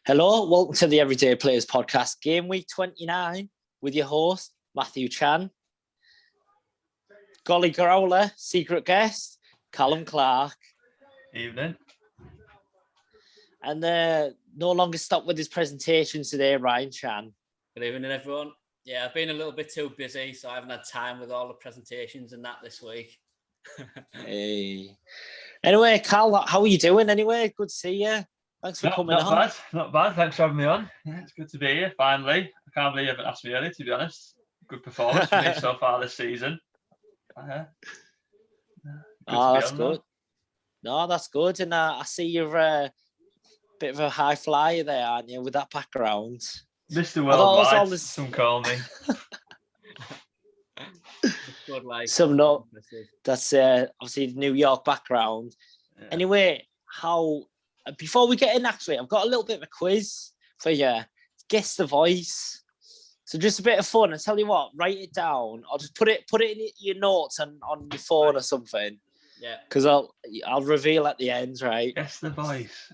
Hello, welcome to the Everyday Players podcast, game week 29, with your host, Matthew Chan. Golly Growler, secret guest, Callum Clark. Evening. And no longer stopped with his presentations today, Ryan Chan. Good evening, everyone. Yeah, I've been a little bit too busy, so I haven't had time with all the presentations and that this week. Hey. Anyway, Cal, how are you doing anyway? Good to see you. Thanks for coming on. Not bad. Thanks for having me on. Yeah, it's good to be here, finally. I can't believe you haven't asked me earlier, to be honest. Good performance for me so far this season. That's good. No, that's good. And I see you're a bit of a high flyer there, aren't you, with that background? Mr. Worldwide, some call me. That's obviously the New York background. Yeah. Anyway, before we get in, actually, I've got a little bit of a quiz for you. Guess the voice. So just a bit of fun. I tell you what, write it down. I'll just put it in your notes on your phone or something. Yeah. Because I'll reveal at the end, right? Guess the voice.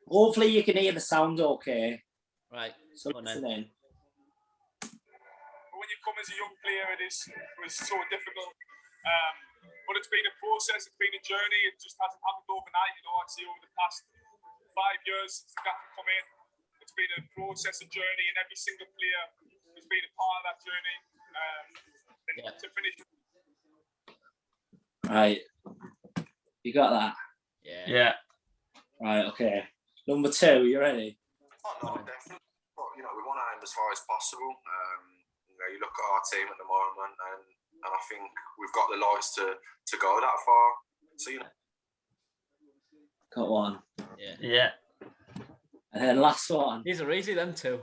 Hopefully you can hear the sound okay. Right. So listen in. When you come as a young player, it was so difficult. But it's been a process, it's been a journey. It just hasn't happened overnight. I'd say over the past 5 years since the gap come in, it's been a process, a journey, and every single player has been a part of that journey. To finish. Right. You got that? Yeah. Right, okay. Number 2, you ready? Oh, no, definitely. But, we want to aim as far as possible. You look at our team at the moment, and I think we've got the lights to go that far. So, Got one. Yeah. And then last one. These are easy, them two.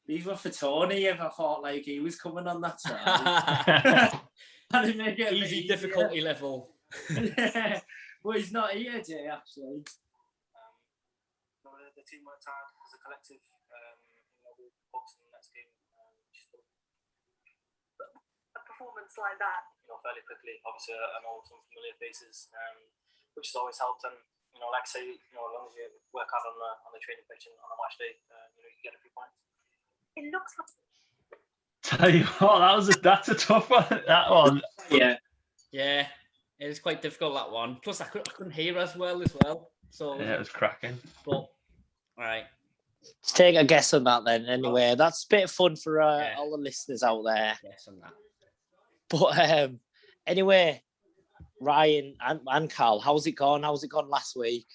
These were for Tony, if I thought he was coming on that side. Easy difficulty level. Well, he's not here, Jay, actually. The team worked hard as a collective. We focused on the next game. A performance like that, fairly quickly. Obviously, I know some familiar faces, which has always helped. And like I say, as long as you work hard on the training pitch and on a match day, you get a few points. It looks like. Tell you what, that's a tough one. That one. Yeah. It was quite difficult, that one. Plus, I couldn't hear as well. So yeah, it was cracking. But all right. Let's take a guess on that then. Anyway, that's a bit of fun for all the listeners out there. Guess on that. But anyway, Ryan and Carl, how's it gone? How's it gone last week?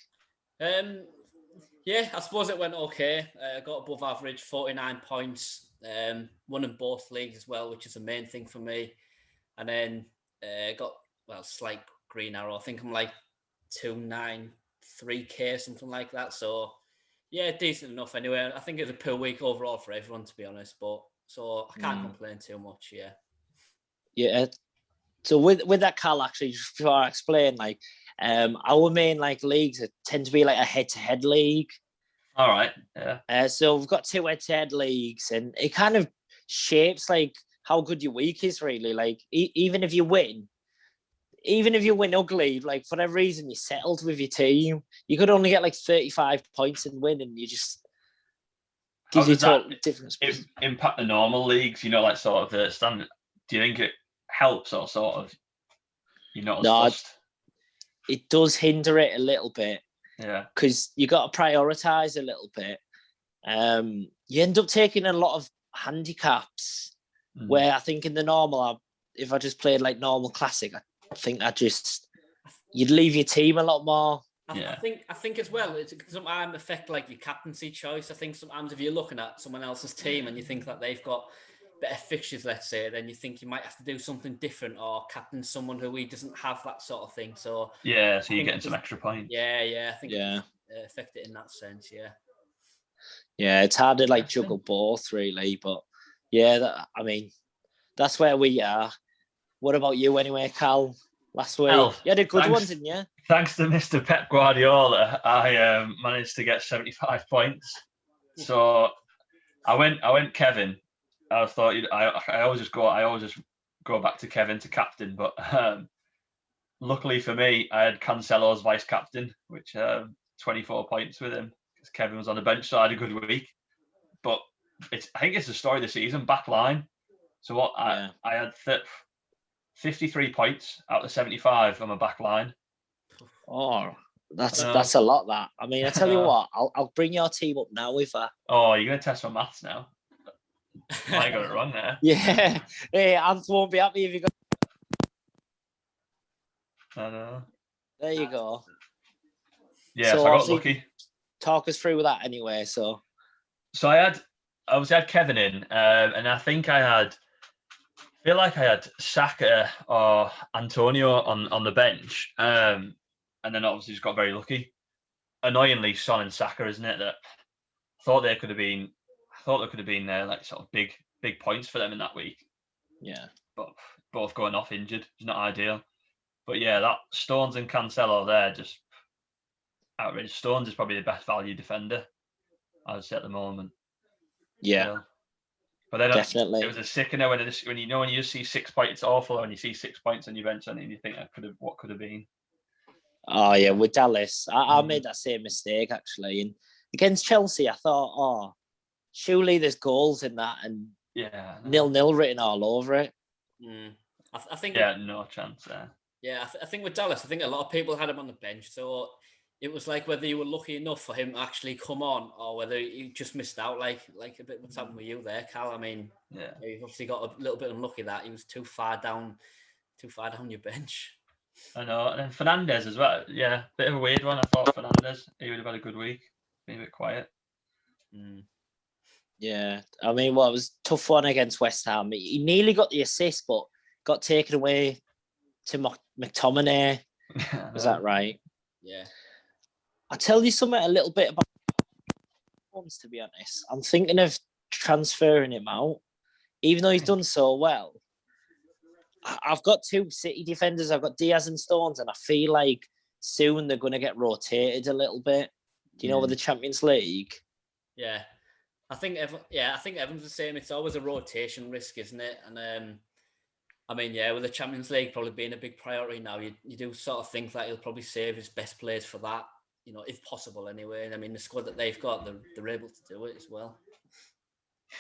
Yeah, I suppose it went okay. Got above average, 49 points. Won in both leagues as well, which is the main thing for me. And then got slight green arrow. I think I'm 293k, something like that. So yeah, decent enough anyway. I think it's a poor week overall for everyone, to be honest. But so I can't complain too much. Yeah. So with that, Carl, actually, just before I explain, our main leagues tend to be a head-to-head league. All right. Yeah. So we've got 2 head-to-head leagues, and it kind of shapes how good your week is, really. Even if you win ugly, for whatever reason you're settled with your team, you could only get 35 points and win, and you just gives you total difference. Impact the normal leagues, sort of the standard. Do you think it helps, or sort of you're not as fussed? It does hinder it a little bit. Yeah. Because you got to prioritise a little bit. You end up taking a lot of handicaps where I think in the normal, if I just played normal classic, I think you'd leave your team a lot more. I think as well, it can sometimes affect your captaincy choice. I think sometimes if you're looking at someone else's team and you think that they've got better fixtures, let's say, then you think you might have to do something different or captain someone who doesn't have that sort of thing. So yeah, so you're getting some extra points. Yeah, I think it affect it in that sense. Yeah, it's hard to juggle both, really, but that's where we are. What about you anyway, Cal? Last week, you had a good one, didn't you? Thanks to Mr. Pep Guardiola, I managed to get 75 points. So I went Kevin. I thought I always just go back to Kevin to captain, but luckily for me, I had Cancelo as vice captain, which 24 points with him because Kevin was on the bench, so I had a good week. But I think it's the story of the season, back line. So I had 53 points out of 75 on my back line. Oh, that's a lot. That I mean, I tell you what, I'll bring your team up now with that. Oh, you're gonna test my maths now. I got it wrong there. Yeah, hey, Ant won't be happy if you got. I know. There you go. Yeah, so I got lucky. Talk us through that anyway. So I obviously had Kevin in, and I think I feel like I had Saka or Antonio on the bench, and then obviously just got very lucky. Annoyingly, Son and Saka, isn't it? That I thought there could have been like sort of big points for them in that week. Yeah, but both going off injured is not ideal. But yeah, that Stones and Cancelo there just outrageous. Stones is probably the best value defender, I would say at the moment. Yeah. So, but then definitely, it was a sickener when you just see 6 points. It's awful when you see 6 points on your bench and you think what could have been. Oh yeah, with Dallas, I made that same mistake actually. And against Chelsea, I thought, oh, surely there's goals in that, and 0-0 written all over it. I think no chance there. Yeah, I think with Dallas, I think a lot of people had him on the bench, so it was like whether you were lucky enough for him to actually come on, or whether you just missed out, like a bit what's happened with you there, Cal. I mean, you obviously got a little bit unlucky that he was too far down your bench. I know, and then Fernandez as well. Yeah, bit of a weird one. I thought Fernandez, he would have had a good week, been a bit quiet. Yeah, I mean, well, it was a tough one against West Ham. He nearly got the assist, but got taken away to McTominay. Was that right? Yeah. I'll tell you something a little bit about Stones, to be honest. I'm thinking of transferring him out, even though he's done so well. I've got 2 City defenders. I've got Diaz and Stones, and I feel like soon they're going to get rotated a little bit. Do you know, with the Champions League? Yeah. I think Evan's the same. It's always a rotation risk, isn't it? And I mean, yeah, with the Champions League probably being a big priority now, you do sort of think that he'll probably save his best players for that, you know, if possible anyway. And I mean, the squad that they've got, they're able to do it as well.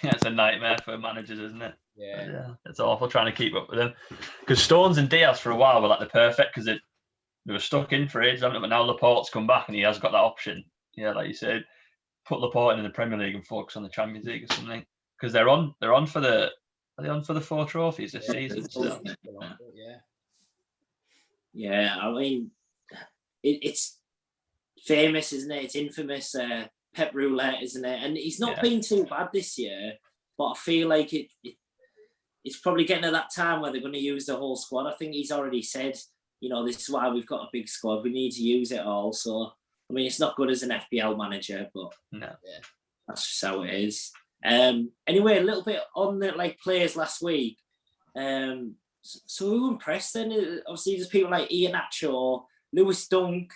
Yeah, it's a nightmare for managers, isn't it? Yeah. It's awful trying to keep up with them. Because Stones and Diaz for a while were like the perfect, because they were stuck in for ages, haven't they? But now Laporte's come back and he has got that option. Yeah, like you said, put Laporte in the Premier League and focus on the Champions League or something. Because they're on for the 4 trophies this season still? Yeah, I mean, it's famous, isn't it? It's infamous Pep Roulette, isn't it? And he's not been too bad this year, but I feel like it's probably getting to that time where they're going to use the whole squad. I think he's already said, you know, this is why we've got a big squad. We need to use it all. So, I mean, it's not good as an FPL manager, but that's just how it is. Anyway, a little bit on the players last week. So who impressed then? Obviously, there's people like Iheanacho, Lewis Dunk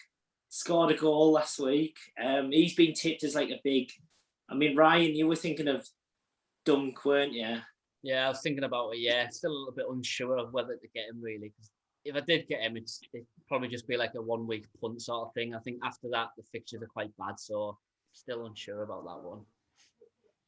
scored a goal last week. He's been tipped as like a big. I mean, Ryan, you were thinking of Dunk, weren't you? Yeah, I was thinking about it. Yeah, still a little bit unsure of whether to get him really. Because if I did get him, it'd probably just be like a 1 week punt sort of thing. I think after that, the fixtures are quite bad, so still unsure about that one.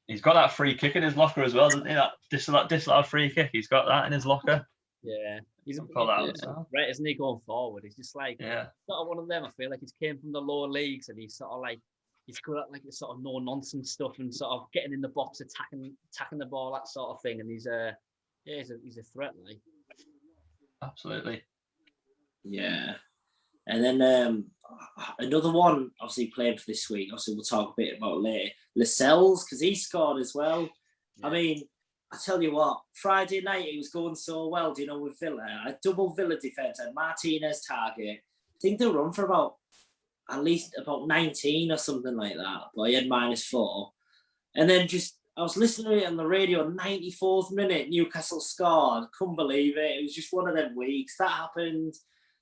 He's got that free kick in his locker as well, doesn't he? That disallowed free kick. He's got that in his locker. Yeah, he's right, isn't he, going forward? He's just like sort of one of them. I feel like he's came from the lower leagues and he's sort of like he's good at like the sort of no nonsense stuff and sort of getting in the box, attacking the ball, that sort of thing. And he's a threat, like. Absolutely. Yeah, and then another one obviously playing for this week. Obviously, we'll talk a bit about later. Lascelles, because he scored as well. Yeah. I mean, I tell you what, Friday night he was going so well. Do you know, with Villa, a double Villa defence and Martinez target. I think they run for at least about 19 or something like that. But he had -4, and then I was listening to it on the radio. 94th minute, Newcastle scored. Couldn't believe it. It was just one of them weeks that happened.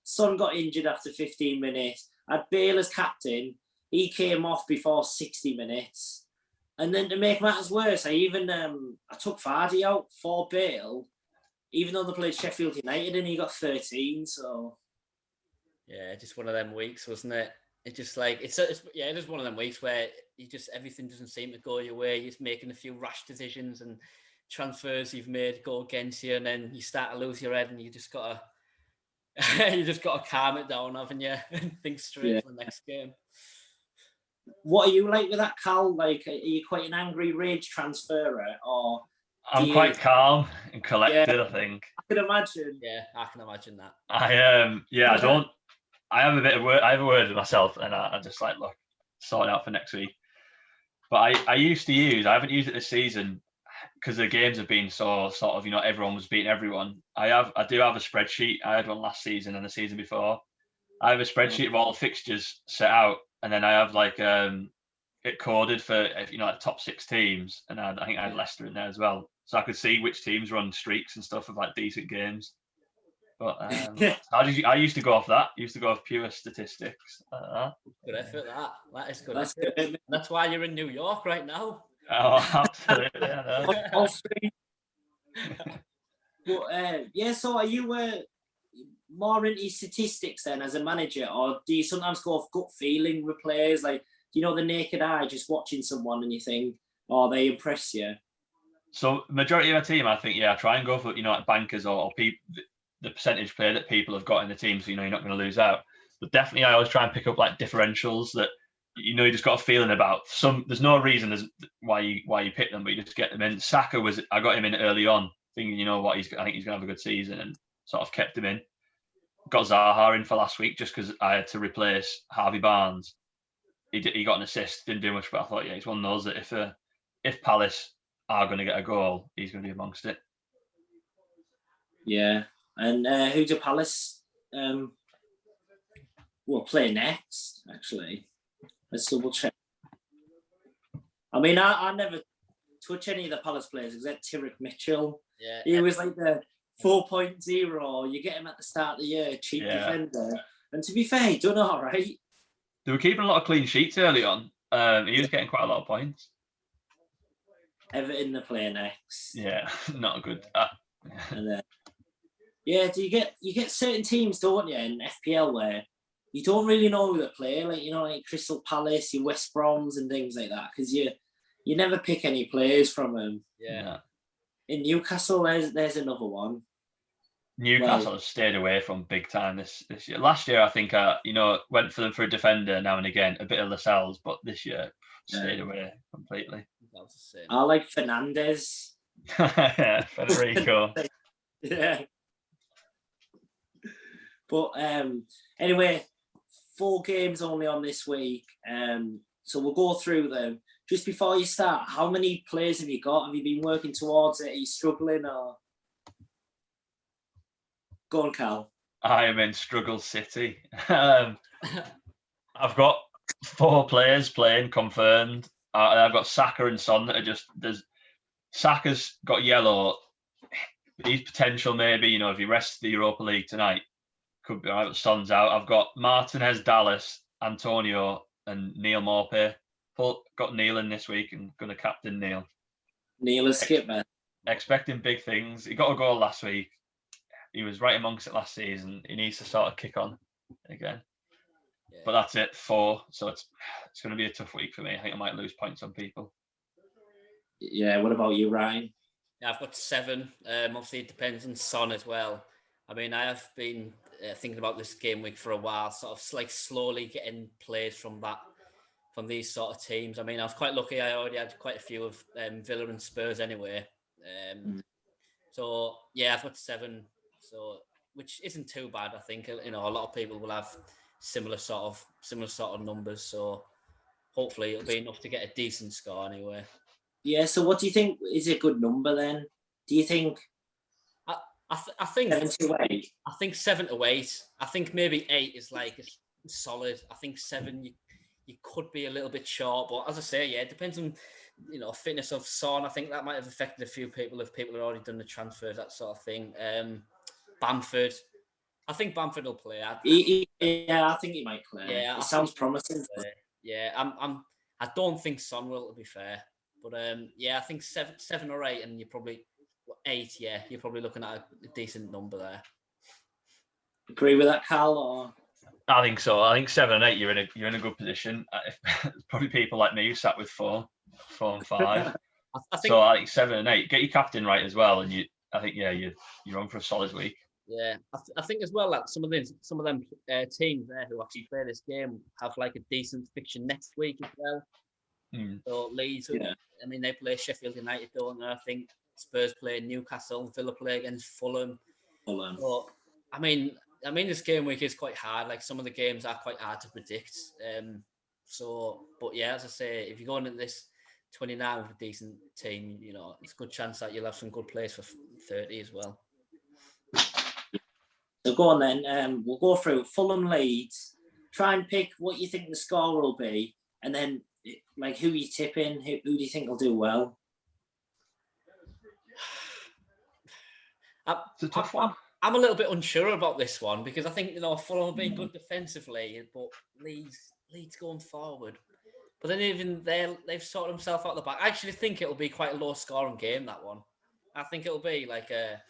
Son got injured after 15 minutes. I had Bale as captain. He came off before 60 minutes. And then to make matters worse, I took Vardy out for Bale, even though they played Sheffield United and he got 13. So Yeah, just one of them weeks, wasn't it? It just like it's yeah, it is one of them weeks where you just everything doesn't seem to go your way. You're just making a few rash decisions and transfers you've made go against you, and then you start to lose your head, and you just gotta calm it down, haven't you? And think straight for the next game. What are you like with that, Cal? Like, are you quite an angry rage transferer, or I'm quite calm and collected, I think. I can imagine. Yeah, I can imagine that. I have a word with myself, and I just like, look, sort it out for next week. But I haven't used it this season because the games have been so sort of, everyone was beating everyone. I do have a spreadsheet. I had one last season and the season before. I have a spreadsheet of all the fixtures set out, and then I have like it coded for like top 6 teams, and I think I had Leicester in there as well, so I could see which teams run streaks and stuff of like decent games. But I used to go off that. I used to go off pure statistics. Good effort, that. That is good. That's effort. good. That's why you're in New York right now. Oh, absolutely. I know. But so are you more into statistics then as a manager, or do you sometimes go off gut feeling with players? Like, do you know the naked eye just watching someone and you think, oh, they impress you? So majority of our team, I think, I try and go for like bankers or people, the percentage play that people have got in the team, so you're not going to lose out. But definitely, I always try and pick up like differentials that you just got a feeling about. There's no reason why you pick them, but you just get them in. Saka I got him in early on, thinking I think he's going to have a good season, and sort of kept him in. Got Zaha in for last week just because I had to replace Harvey Barnes. He got an assist, didn't do much, but I thought, he's one of those that if Palace are going to get a goal, he's going to be amongst it. Yeah. And who do Palace play next, actually? Let's double check. I mean, I never touch any of the Palace players except Tyrek Mitchell. Yeah. He was like the 4.0. You get him at the start of the year, cheap defender. And to be fair, he done all right. They were keeping a lot of clean sheets early on. He was getting quite a lot of points. Everton the play next. Yeah, not good. And then, do you get certain teams, don't you, in FPL where you don't really know who they play, like like Crystal Palace, your West Broms and things like that, because you never pick any players from them. Yeah. In Newcastle, there's another one. Newcastle has stayed away from big time this year. Last year, I think went for them for a defender now and again, a bit of Lascelles, but this year stayed away completely. I like Fernandez. Federico. Yeah. But anyway, 4 games only on this week. So we'll go through them. Just before you start, how many players have you got? Have you been working towards it? Are you struggling or? Go on, Cal. I am in struggle city. I've got 4 players playing confirmed. I've got Saka and Son that are Saka's got yellow. He's potential maybe, if he rests the Europa League tonight, could be all right, but Son's out. I've got Martinez, Dallas, Antonio, and Neil Maupay. Got Neil in this week and going to captain Neil. Neil is skipper. Expecting big things. He got a goal last week. He was right amongst it last season. He needs to sort of kick on again. Yeah. But that's it, 4. So it's going to be a tough week for me. I think I might lose points on people. Yeah, what about you, Ryan? Yeah, I've got 7. Obviously, it depends on Son as well. I mean, I have been thinking about this game week for a while, sort of like slowly getting players from these sort of teams. I mean, I was quite lucky. I already had quite a few of Villa and Spurs anyway. So, yeah, I've got 7. So, which isn't too bad, I think. A lot of people will have similar sort of numbers. So, hopefully, it'll be enough to get a decent score anyway. Yeah. So, what do you think is a good number then? Do you think? I think 7 to 8. I think 7 to 8. I think maybe 8 is like solid. I think 7 you could be a little bit short, but as I say, it depends on fitness of Son. I think that might have affected a few people if people have already done the transfers, that sort of thing. Bamford, I think Bamford will play. I think he might play. Yeah, it sounds promising. Yeah, I don't think Son will, to be fair, but I think 7 or 8, and you're probably 8. Yeah, you're probably looking at a decent number there. Agree with that, Cal? Or I think so. I think 7 and 8, you're in a good position. Probably people like me who sat with 4 and 5. I think, so I think 7 and 8. Get your captain right as well, and I think you're on for a solid week. yeah, I think as well that some of them teams there who actually play this game have like a decent fixture next week as well. So Leeds, I mean, they play Sheffield United, don't they? I think Spurs play Newcastle, Villa play against Fulham. So, I mean, this game week is quite hard. Like some of the games are quite hard to predict. But yeah, as I say, if you're going into this 29 with a decent team, it's a good chance that you'll have some good plays for 30 as well. So go on then. We'll go through Fulham, Leeds. Try and pick what you think the score will be, and then like who you tipping. Who do you think will do well? It's a tough one. I'm a little bit unsure about this one because I think Fulham have been good defensively, but Leeds going forward. But then even they've sorted themselves out the back. I actually think it'll be quite a low scoring game, that one. I think it'll be like a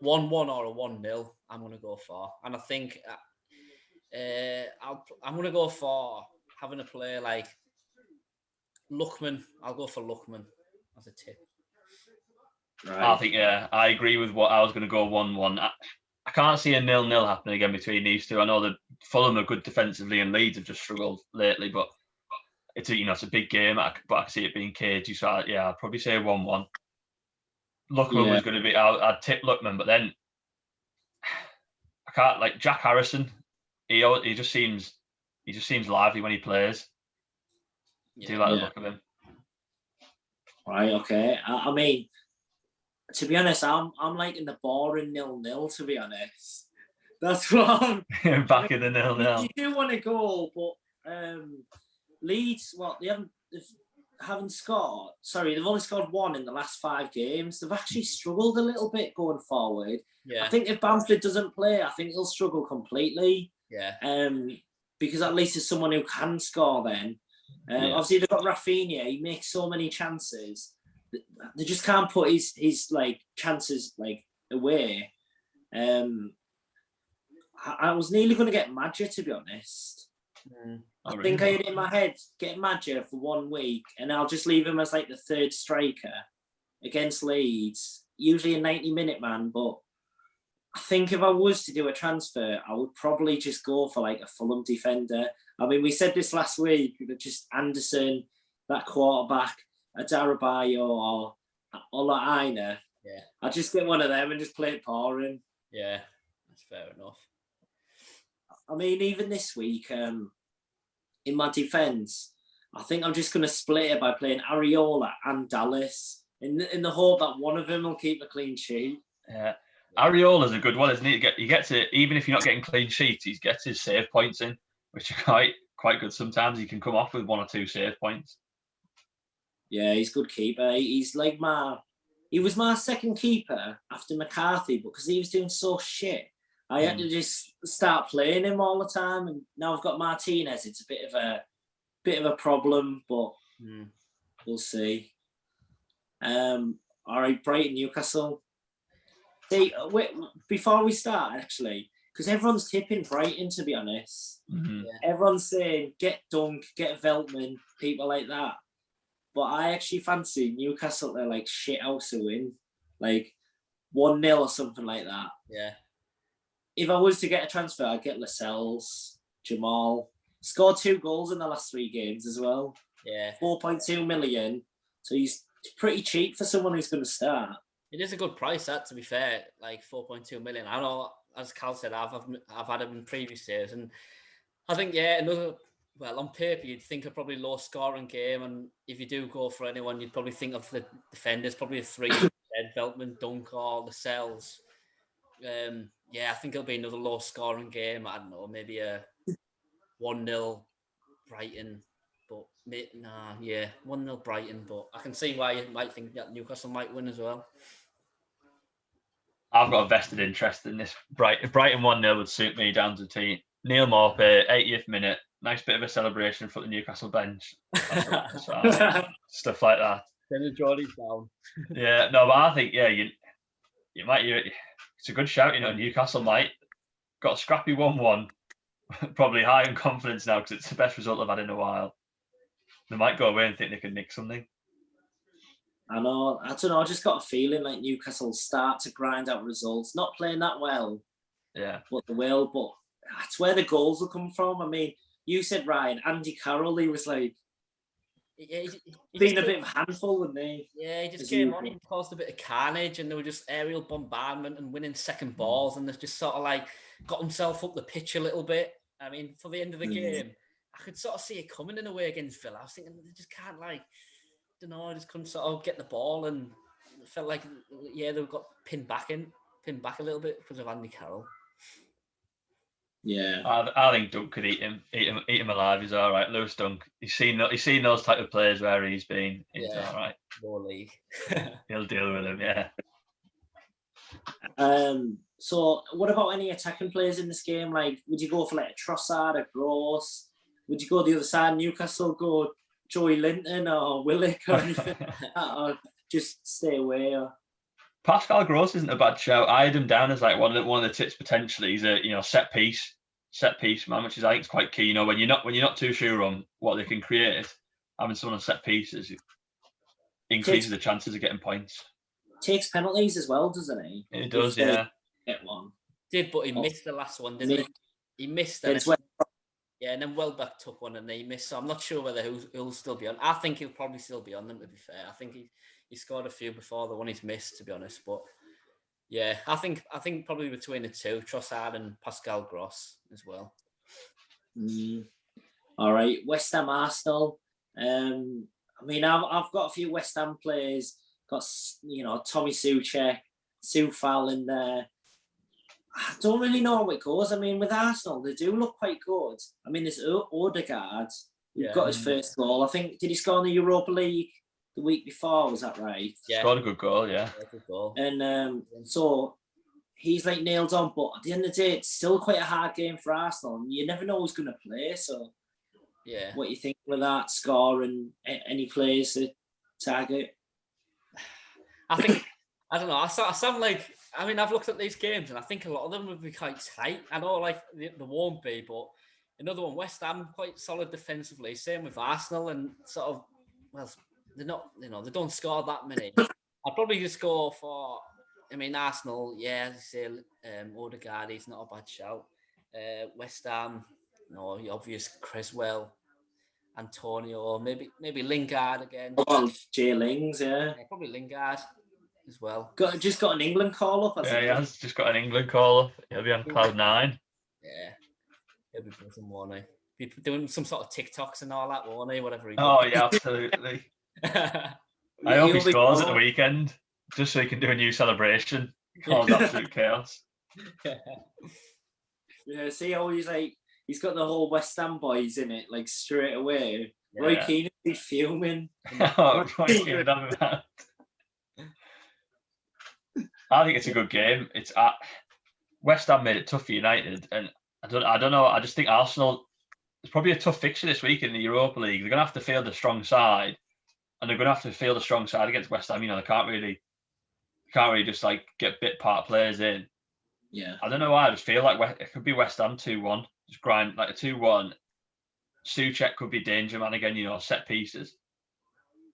1-1 or a 1-0. I'm going to go for, and I think I'm going to go for having a play like Lookman. I'll go for Lookman as a tip. Right. I think I agree with what I was going to go 1-1. I can't see a 0-0 happening again between these two. I know that Fulham are good defensively and Leeds have just struggled lately, but it's a big game. But I can see it being cagey. So I'd probably say 1-1. Lookman was going to be. I'd tip Lookman, but then I can't like Jack Harrison. He just seems lively when he plays. Do you like the look of him? Right. Okay. I mean, to be honest, I'm liking the boring 0-0. To be honest, that's what I'm back in the 0-0. You do want a goal, but Leeds, they haven't scored. Sorry, they've only scored 1 in the last 5 games. They've actually struggled a little bit going forward. Yeah. I think if Bamford doesn't play, I think he'll struggle completely. Yeah. Because at least there's someone who can score then. Obviously, they've got Rafinha. He makes so many chances. They just can't put his like chances like away. I was nearly going to get Madja, to be honest. I think I had it in my head, get Madja for 1 week, and I'll just leave him as like the 3rd striker against Leeds. Usually a 90-minute man, but I think if I was to do a transfer, I would probably just go for like a Fulham defender. I mean, we said this last week, just Anderson, that quarterback, a Darabayo or Olaina. Yeah. I'd just get one of them and just play it pouring. Yeah, that's fair enough. I mean, even this week, in my defence, I think I'm just going to split it by playing Areola and Dallas in the hope that one of them will keep a clean sheet. Yeah. Areola's a good one, isn't he? He gets it, even if you're not getting clean sheets, he gets his save points in, which are quite good sometimes. He can come off with 1 or 2 save points. Yeah, he's a good keeper. He's like he was my second keeper after McCarthy, because he was doing so shit. I had to just start playing him all the time, and now I've got Martinez. It's a bit of a problem, but we'll see. All right, Brighton, Newcastle. See, before we start, actually, because everyone's tipping Brighton, to be honest. Mm-hmm. Yeah. Everyone's saying get Dunk, get Veltman, people like that. But I actually fancy Newcastle. They're like shit house to win, like 1-0 or something like that. Yeah. If I was to get a transfer, I'd get Lascelles, Jamal. Scored 2 goals in the last 3 games as well. Yeah. 4.2 million. So he's pretty cheap for someone who's going to start. It is a good price, that, to be fair, like 4.2 million. I know, as Cal said, I've had him in previous years, and I think on paper you'd think a probably low scoring game, and if you do go for anyone, you'd probably think of the defenders, probably a 3 Veltman, Dunk, or Lascelles. I think it'll be another low scoring game. I don't know, maybe a 1-0 Brighton. But 1-0 Brighton. But I can see why you might think that Newcastle might win as well. I've got a vested interest in this. Brighton 1-0 would suit me down to T. Neil Maupay, 80th minute. Nice bit of a celebration for the Newcastle bench. Stuff like that. Then the Geordie's down. Yeah, no, but I think, you might. It's a good shout, Newcastle might. Got a scrappy 1-1. probably high in confidence now because it's the best result I've had in a while. They might go away and think they can nick something. I know. I don't know. I just got a feeling like Newcastle start to grind out results. Not playing that well, Yeah. but they will. But that's where the goals will come from. I mean, you said, Ryan, Andy Carroll, he was like, Yeah, being a bit of a handful, wasn't he? Yeah, he just came on and caused a bit of carnage, and they were just aerial bombardment and winning second balls, and they just sort of like got himself up the pitch a little bit. I mean, for the end of the game, I could sort of see it coming in a way against Villa. I was thinking they just can't I just couldn't sort of get the ball, and it felt like they got pinned back a little bit because of Andy Carroll. Yeah, I think Dunk could eat him alive. He's all right. Lewis Dunk. He's seen those type of players where he's been. He's all right. More league. He'll deal with him. Yeah. So what about any attacking players in this game? Like, would you go for like a Trossard, a Gross? Would you go the other side? Newcastle go Joey Linton or Willock or anything like that, or just stay away? Or... Pascal Gross isn't a bad shout. I had him down as like one of the tips potentially. He's a set piece man, which is I think is quite key. When you're not too sure on what they can create, having someone on set pieces increases the chances of getting points. Takes penalties as well, doesn't he? It does, yeah. Get one. Did, but he missed the last one, didn't he? He missed it. Yeah, and then Welbeck took one and he missed. So I'm not sure whether he'll still be on. I think he'll probably still be on them, to be fair. I think he scored a few before the one he's missed, to be honest. But yeah, I think probably between the two, Trossard and Pascal Gross as well. All right, West Ham Arsenal. I mean, I've got a few West Ham players. Got Tommy Soucek, Soufal in there. I don't really know how it goes. I mean, with Arsenal, they do look quite good. I mean, there's Odegaard. He's got his first goal. I think, did he score in the Europa League the week before? Was that right? Yeah. Scored a good goal, yeah. Good goal. And so he's like nailed on. But at the end of the day, it's still quite a hard game for Arsenal. And you never know who's going to play. So yeah, what you think with that score and any players to target? I don't know. I sound like, I mean, I've looked at these games and I think a lot of them would be quite tight. I know like they won't be, but another one, West Ham, quite solid defensively. Same with Arsenal and sort of, well, they're not, they don't score that many. I'd probably just go for, I mean, Arsenal, yeah, as I say, Odegaard, he's not a bad shout. West Ham, the obvious Creswell, Antonio, maybe Lingard again. Oh, Jay Lings, yeah. Probably Lingard as well. Just got an England call up. Yeah, he has just got an England call up. He'll be on cloud 9. Yeah, he'll be buzzing, won't he? Be doing some sort of TikToks and all that, won't he? Whatever he does. Oh yeah, absolutely. I hope he scores at the weekend, just so he can do a new celebration. Cause absolute chaos. Yeah, see how he's got the whole West Ham boys in it, like straight away. Yeah. Roy Keane is fuming. Roy Keane on that. I think it's a good game. It's at West Ham made it tough for United, and I don't know. I just think Arsenal. It's probably a tough fixture this week in the Europa League. They're going to have to field a strong side, and they're going to have to field a strong side against West Ham. They can't really just like get bit part players in. Yeah, I don't know why. I just feel like it could be West Ham 2-1. Just grind like a 2-1. Soucek could be danger man again. Set pieces.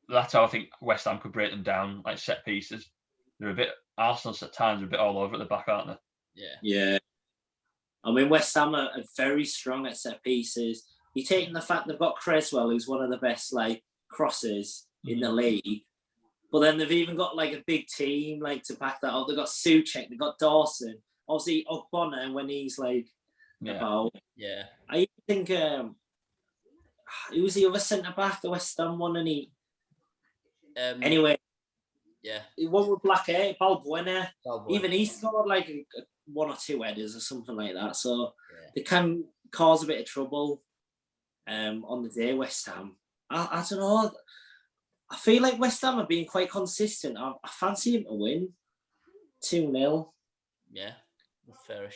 That's how I think West Ham could break them down, like set pieces. They're a bit. Arsenal at times are a bit all over at the back, aren't they? Yeah. I mean, West Ham are very strong at set pieces. You're taking the fact they've got Creswell, who's one of the best like crosses in the league, but then they've even got like a big team like to back that up. They've got Soucek, they've got Dawson, obviously Ogbonna when he's like about. Yeah. I think who was the other centre back, the West Ham one, and he. Anyway. Yeah. One with black hair, Balbuena. Even he scored like one or two headers or something like that. So they can cause a bit of trouble on the day, West Ham. I don't know. I feel like West Ham are being quite consistent. I fancy him to win 2-0. Yeah, fair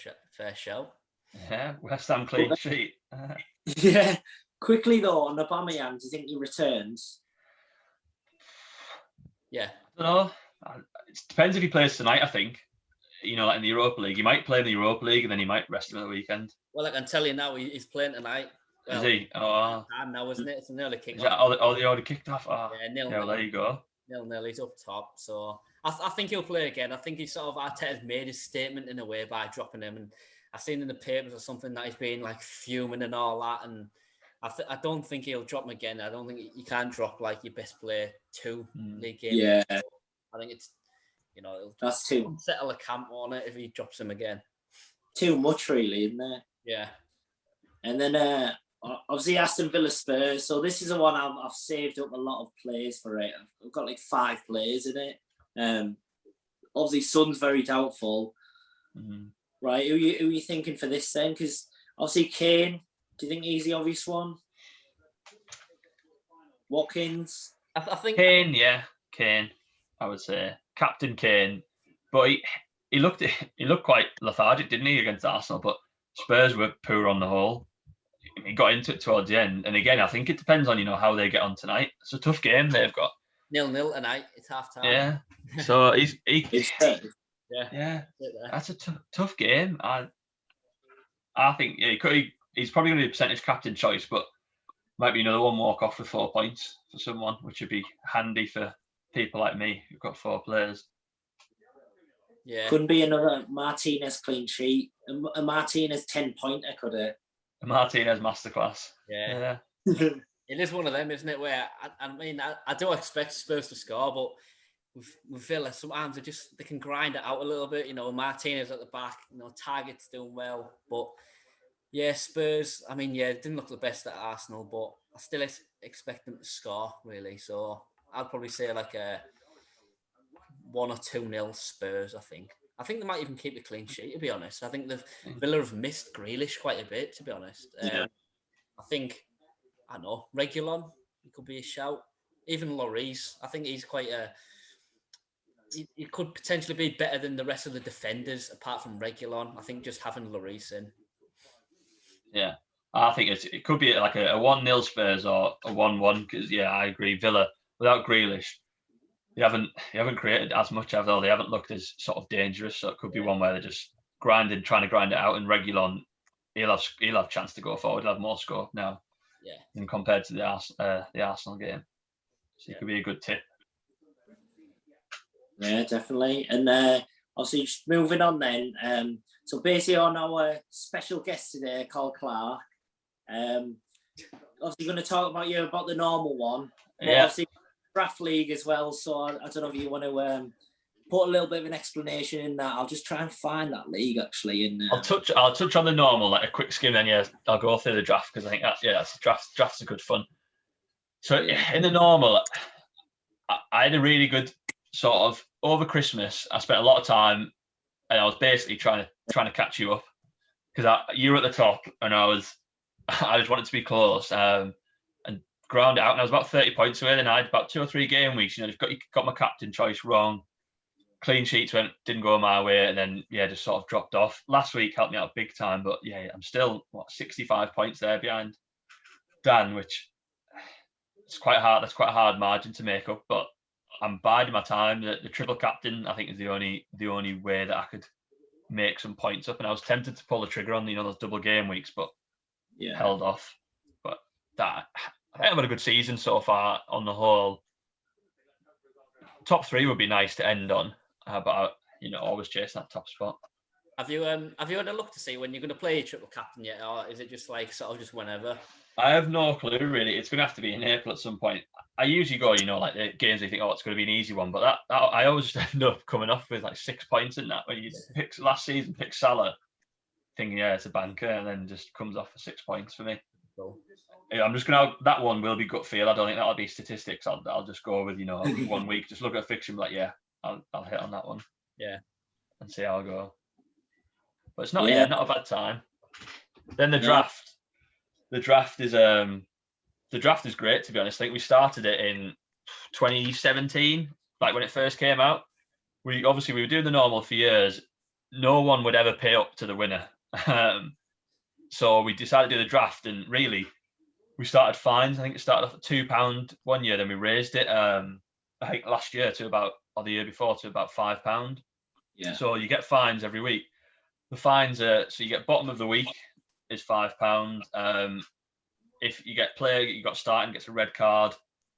show. Yeah, West Ham clean sheet. Yeah. Quickly though, on Aubameyang, do you think he returns? Yeah. I don't know. It depends if he plays tonight, I think. like in the Europa League, you might play in the Europa League and then you might rest him at the weekend. Well, I can tell you now, he's playing tonight. Is he? Oh, time now, isn't it? It's an early kick is off. that all they already kicked off? Oh, Yeah, well, there you go. 0-0, he's up top. So I think he'll play again. I think he's sort of Arteta's made his statement in a way by dropping him. And I've seen in the papers or something that he's been like fuming and all that. And I don't think he'll drop him again. I don't think you can't drop like your best player 2 league games. Yeah. I think it's, that's too settle a camp on it if he drops him again. Too much, really, isn't there? Yeah. And then obviously Aston Villa Spurs. So this is the one I've saved up a lot of players for it. I've got like 5 players in it. Obviously Son's very doubtful. Mm-hmm. Right, who are you thinking for this then? Because obviously Kane, do you think he's the obvious one? Watkins? I think Kane, yeah. Kane, I would say. Captain Kane. But he looked quite lethargic, didn't he, against Arsenal? But Spurs were poor on the whole. He got into it towards the end. And again, I think it depends on, how they get on tonight. It's a tough game they've got. 0-0 tonight. It's half time. Yeah. So yeah. That's a tough game. I think he's probably going to be a percentage captain choice, but might be another one walk off with 4 points for someone, which would be handy for people like me who've got 4 players. Yeah. Couldn't be another Martinez clean sheet. A Martinez 10-pointer, could it? A Martinez masterclass. Yeah. It is one of them, isn't it? Where I do expect Spurs to score, but we feel like sometimes they can grind it out a little bit. Martinez at the back, Target's doing well, but yeah, Spurs. It didn't look the best at Arsenal, but I still expect them to score really. So I'd probably say like a 1 or 2-0 Spurs. I think they might even keep a clean sheet, to be honest. I think Villa have missed Grealish quite a bit, to be honest. Yeah. I know, Reguilon, he could be a shout. Even Lloris, I think he's quite he could potentially be better than the rest of the defenders, apart from Reguilon. I think just having Lloris in. Yeah, I think it could be like a 1-0 Spurs or a 1-1, because, I agree, Villa, without Grealish, they haven't created as much, have they? They haven't looked as sort of dangerous, so it could be one where they're just trying to grind it out, and Reguilon, he'll have chance to go forward, he'll have more scope now. Yeah. And compared to the Arsenal game. So it could be a good tip. Yeah, definitely. And obviously, just moving on then. So basically on our special guest today called Clark. Obviously going to talk about the normal one. But obviously draft league as well. So I don't know if you want to put a little bit of an explanation in that. I'll just try and find that league actually. I'll touch on the normal, like a quick skim, then I'll go through the draft, because I think that's draft's a good fun. So in the normal, I had a really good sort of over Christmas. I spent a lot of time, and I was basically trying to catch you up, because you were at the top, and I just wanted to be close and ground it out. And I was about 30 points away. Then I had about 2 or 3 game weeks. Just got my captain choice wrong. Clean sheets didn't go my way, and then just sort of dropped off. Last week helped me out big time, but I'm still 65 points there behind Dan, which it's quite hard. That's quite a hard margin to make up, but I'm biding my time. The triple captain, I think, is the only way that I could make some points up. And I was tempted to pull the trigger on those double game weeks, but held off. But I think I've had a good season so far on the whole. Top 3 would be nice to end on. But always chasing that top spot. Have you had a look to see when you're going to play your triple captain yet, or is it just like sort of just whenever? I have no clue really. It's going to have to be in April at some point. I usually go, like the games you think, it's going to be an easy one, but that I always end up coming off with like 6 points in that. When you pick last season, pick Salah, thinking it's a banker, and then just comes off for 6 points for me. Cool. I'm just gonna. That one will be gut feel. I don't think that'll be statistics. I'll just go with 1 week. Just look at a fixture and be like, I'll hit on that one. Yeah. And see how I go. But it's not not a bad time. Then the draft. The draft is great, to be honest. I think we started it in 2017, like when it first came out. We were doing the normal for years. No one would ever pay up to the winner. So we decided to do the draft, and really we started fines. I think it started off at £2 one year, then we raised it I think last year to about, or the year before, to about £5. Yeah. So you get fines every week. The fines are, so you get bottom of the week is £5. If you get player, you got starting, gets a red card,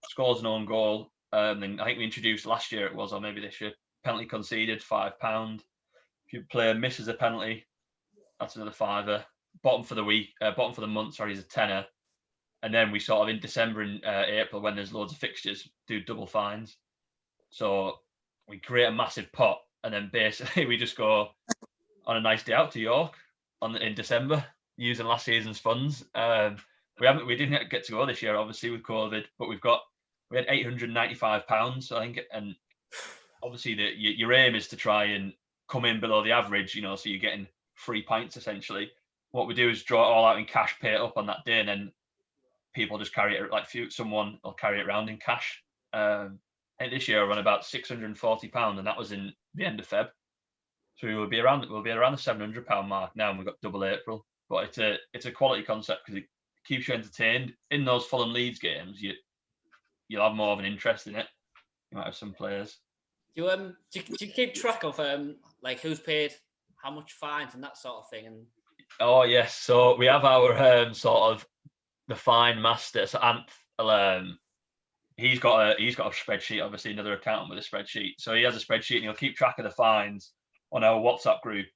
scores an own goal. Then I think we introduced last year it was, or maybe this year, penalty conceded, £5. If your player misses a penalty, that's another £5. Bottom for the week, bottom for the month, sorry, is a £10. And then we sort of in December and April, when there's loads of fixtures, do double fines. So we create a massive pot, and then basically we just go on a nice day out to York in December using last season's funds. We didn't get to go this year, obviously, with COVID, but we had £895, I think, and obviously your aim is to try and come in below the average, so you're getting free pints essentially. What we do is draw it all out in cash, pay it up on that day, and then people just carry it, like someone will carry it around in cash. And this year we're on about £640, and that was in the end of Feb. So we'll be around the £700 mark now, and we've got double April. But it's a quality concept because it keeps you entertained. In those Fulham Leeds games, you'll have more of an interest in it. You might have some players. Do you keep track of like who's paid how much fines and that sort of thing? And oh yes, so we have our sort of the fine master. So Ant, he's got a spreadsheet. Obviously, another accountant with a spreadsheet. So he has a spreadsheet, and he'll keep track of the fines on our WhatsApp group,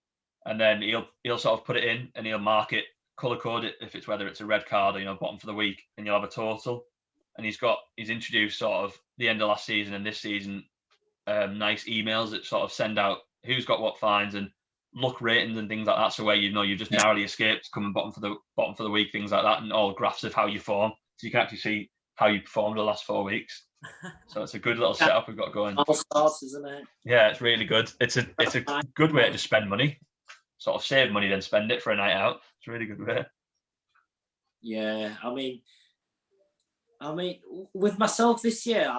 and then he'll sort of put it in, and he'll mark it, color code it if it's whether it's a red card or bottom for the week, and you'll have a total. And he's introduced sort of the end of last season and this season nice emails that sort of send out who's got what fines and luck ratings and things like that. So where you've just narrowly escaped coming bottom for the week, things like that, and all graphs of how you form, so you can actually see how you performed the last 4 weeks. So it's a good little setup we've got going. All starts, isn't it? Yeah, it's really good. It's a good way to just spend money, sort of save money then spend it for a night out. It's a really good way. Yeah, I mean, with myself this year,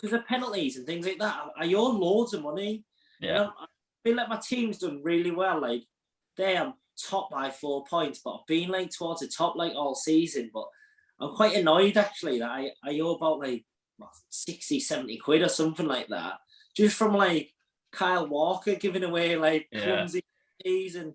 because of penalties and things like that, I owe loads of money. Yeah. I feel like my team's done really well. Like, they are top by 4 points, but I've been like towards the top like all season. But I'm quite annoyed actually that I owe about like 60, 70 quid or something like that, just from like Kyle Walker giving away like clumsy penalties, and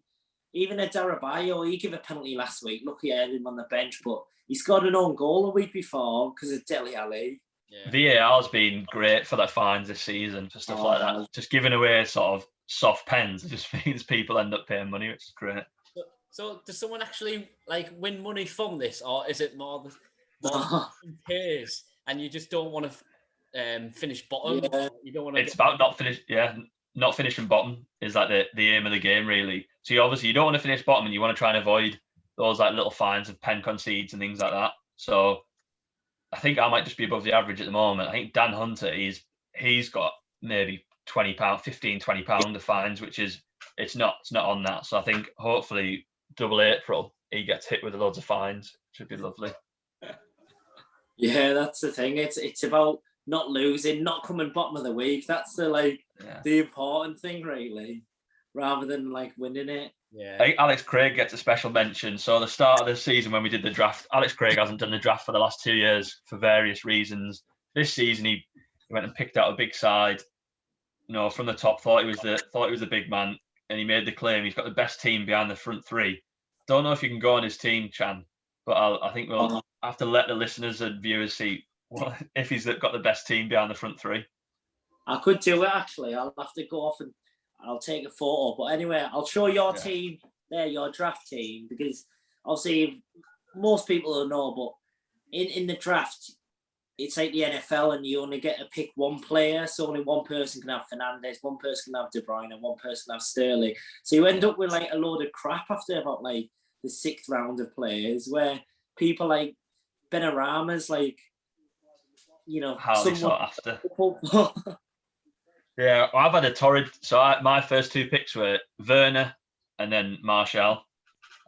even a Darabayo, he gave a penalty last week. Lucky I had him on the bench, but he scored an own goal a week before because of Dele Alli. Yeah. VAR's been great for the fines this season, for stuff like that. Just giving away sort of soft pens, it just means people end up paying money, which is great. So does someone actually like win money from this, or is it more the pays and you just don't want to finish bottom? Yeah. You don't want to. It's about not finishing bottom is like the aim of the game, really. So you don't want to finish bottom, and you want to try and avoid those like little fines of pen concedes and things like that. So I think I might just be above the average at the moment. I think Dan Hunter, he's got maybe £20, £15-20 of fines, which is it's not on that. So I think hopefully double April he gets hit with loads of fines. Should be lovely. Yeah, that's the thing. It's about not losing, not coming bottom of the week. That's the important thing, really, rather than like winning it. Yeah. I think Alex Craig gets a special mention. So the start of the season when we did the draft, Alex Craig hasn't done the draft for the last 2 years for various reasons. This season he went and picked out a big side. From the top, thought he was the big man, and he made the claim he's got the best team behind the front three. Don't know if you can go on his team, Chan, but I think we'll have to let the listeners and viewers see if he's got the best team behind the front three. I could do it actually. I'll have to go off and I'll take a photo. But anyway, I'll show your team there, your draft team, because obviously most people don't know, but in the draft, it's like the NFL, and you only get to pick one player, so only one person can have Fernandes, one person can have De Bruyne, and one person can have Sterling. So you end up with like a load of crap after about like the 6th round of players, where people like Benrahma's like, hardly sought after. Yeah, I've had a torrid. So my first 2 picks were Werner and then Martial,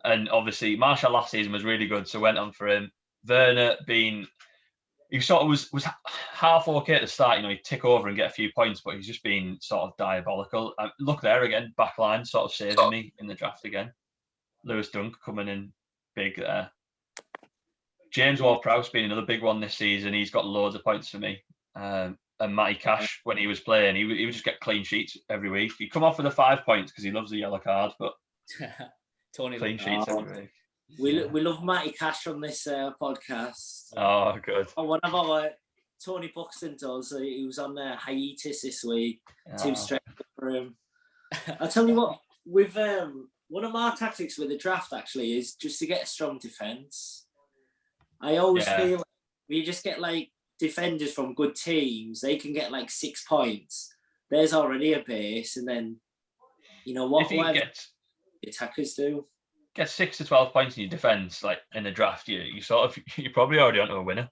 and obviously Martial last season was really good, so went on for him. Werner he sort of was half okay at the start, he'd tick over and get a few points, but he's just been sort of diabolical. Look there again, back line sort of saving me in the draft again. Lewis Dunk coming in big there. James Ward-Prowse being another big one this season. He's got loads of points for me. and Matty Cash when he was playing. He would just get clean sheets every week. He'd come off with the 5 points because he loves the yellow card, but Tony clean sheets every week. We love Matty Cash on this podcast. Oh, good. And whenever Tony Buxton does, he was on hiatus this week. Too stressful for him. I'll tell you what, with one of my tactics with the draft actually is just to get a strong defence. I always feel like if you just get like defenders from good teams, they can get like 6 points. There's already a base, and then what attackers do. Get 6 to 12 points in your defence, like in the draft, you're probably already onto a winner.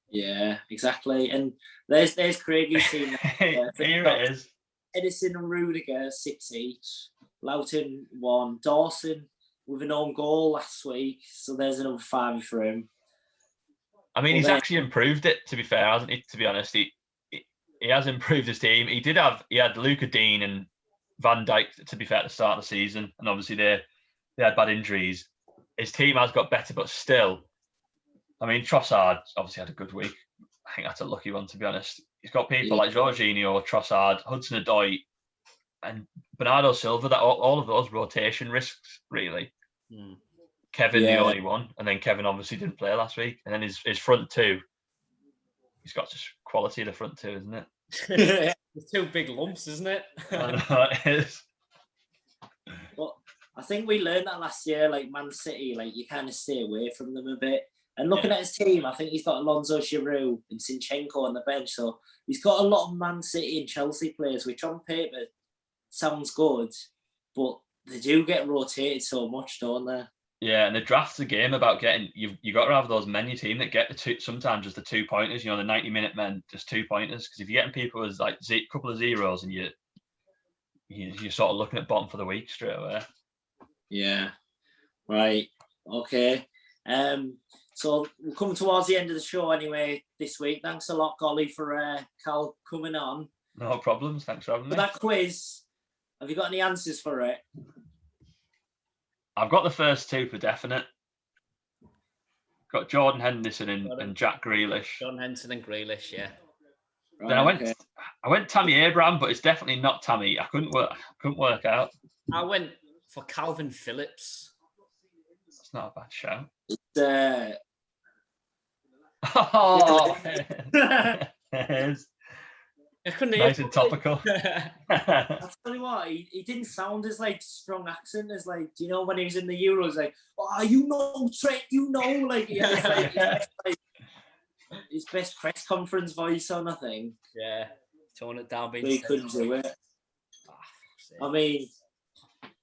Yeah, exactly. And there's Craig. You've seen Here it is. Edison and Rudiger 6 each. Loughton 1. Dawson with an own goal last week, so there's another 5 for him. I mean, he's actually improved it. To be fair, hasn't he? To be honest, he has improved his team. He had Luca Dean and Van Dijk. To be fair, at the start of the season, and obviously they had bad injuries. His team has got better, but still, I mean, Trossard obviously had a good week. I think that's a lucky one, to be honest. He's got people like Jorginho, Trossard, Hudson-Odoi, and Bernardo Silva. That all of those rotation risks, really. Kevin, the only one, and then Kevin obviously didn't play last week. And then his front two, he's got just quality of the front two, isn't it? It's 2 big lumps, isn't it? I know it is. But I think we learned that last year, like Man City, like you kind of stay away from them a bit. And looking at his team, I think he's got Alonso, Giroud and Zinchenko on the bench. So he's got a lot of Man City and Chelsea players, which on paper sounds good, but they do get rotated so much, don't they? Yeah, and the draft's a game about getting you got to have those men in your team that get the two, sometimes just the 2 pointers. The 90-minute men, just 2 pointers. Because if you're getting people with like a couple of zeros, and you're sort of looking at bottom for the week straight away. Yeah. Right. Okay. So we're coming towards the end of the show anyway this week. Thanks a lot, Golly, for Cal coming on. No problems. Thanks for having me. For that quiz, have you got any answers for it? I've got the first 2 for definite. Got Jordan Henderson and Jack Grealish. Jordan Henderson and Grealish, yeah. Right, then I went Tammy Abraham, but it's definitely not Tammy. I couldn't work out. I went for Calvin Phillips. That's not a bad shout. Nice and topical. I'll tell you what, he didn't sound as like strong accent as like, do you know when he was in the Euros, like, Trent, like, his best press conference voice on, I think. Yeah, tone it down. He couldn't do it. I mean,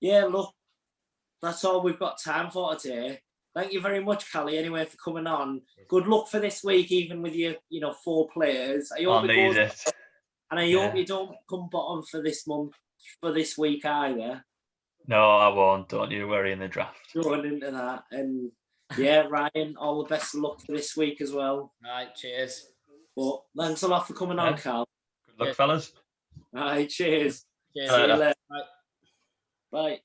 yeah, look, that's all we've got time for today. Thank you very much, Callie, anyway, for coming on. Good luck for this week, even with your, 4 players. I hope it goes. And I hope you don't come bottom for this week either. No, I won't. Don't you worry in the draft. Going into that. And yeah, Ryan, all the best of luck for this week as well. All right, cheers. But thanks a lot for coming on, Cal. Good luck, fellas. All right, cheers. Cheers. See you later. Bye.